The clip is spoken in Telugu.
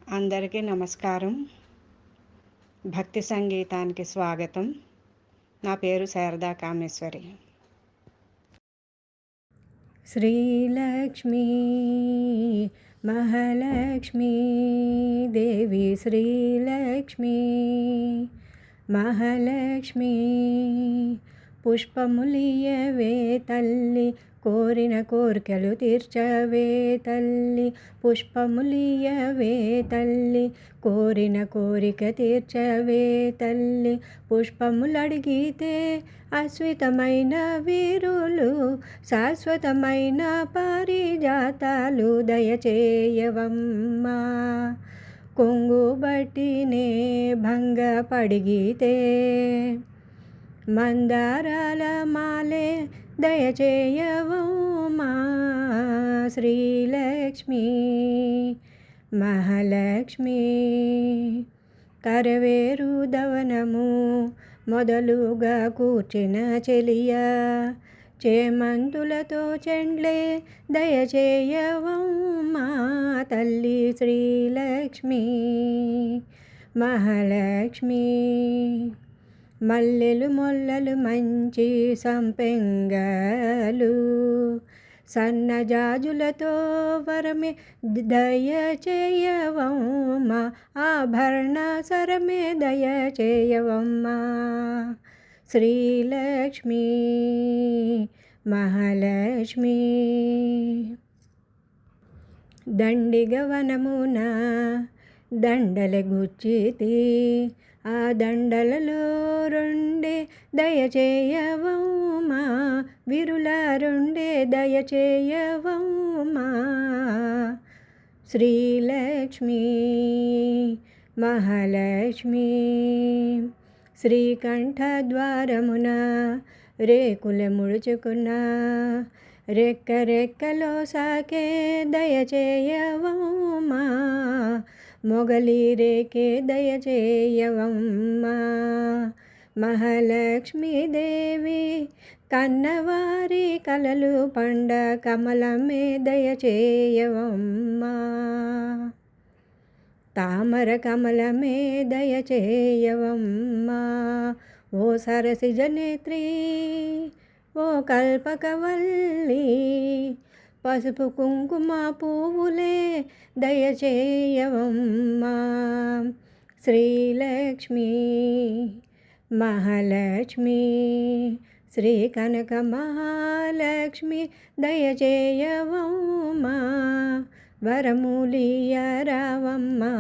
అందరికీ నమస్కారం. భక్తి సంగీతానికి స్వాగతం. నా పేరు శారదా కామేశ్వరి. శ్రీలక్ష్మీ మహాలక్ష్మీ దేవి శ్రీలక్ష్మీ మహాలక్ష్మీ పుష్పములియవే తల్లి కోరిన కోర్కెలు తీర్చవే తల్లి పుష్పములియవే తల్లి కోరిన కోరిక తీర్చవే తల్లి పుష్పములడిగితే అశ్వితమైన వీరులు శాశ్వతమైన పారిజాతాలు దయచేయవమ్మా కొంగు బట్టినే భంగ పడిగితే మందారాల మాలే దయచేయవమ్మా శ్రీలక్ష్మీ మహాలక్ష్మీ కరవేరు దవనము మొదలుగా కూర్చిన చెలియా చేమంతులతో చెండ్లే దయచేయవమ్మా తల్లి శ్రీలక్ష్మీ మహాలక్ష్మీ మల్లెలు మొల్లలు మంచి సంపెంగలు సన్నజాజులతో వరమే దయచేయవమ్మా ఆభరణ సరమే దయచేయవమ్మా శ్రీలక్ష్మీ మహాలక్ష్మీ దండిగ వనమున దండల గుచ్చితి ఆ దండలలో రెండే దయచేయవమ్మా విరుల రెండే దయచేయవమ్మా శ్రీలక్ష్మీ మహాలక్ష్మీ శ్రీకంఠద్వారమున రేకుల ముడుచుకున్న రెక్కలో సాకే దయచేయవమ్మా మొగలి రేకే దయచేయవమ్మా మహాలక్ష్మీదేవి కన్నవారి కలలు పండ కమలమే దయచేయవమ్మా తామర కమలమే దయచేయవమ్మా ఓ సరసిజనేత్రి ఓ కల్పకవల్లి పసుపు కుంకుమ పువ్వులే దయచేయవమ్మా శ్రీలక్ష్మీ మహాలక్ష్మీ శ్రీ కనక మహాలక్ష్మి దయచేయవమ్మా వరములియ రావమ్మా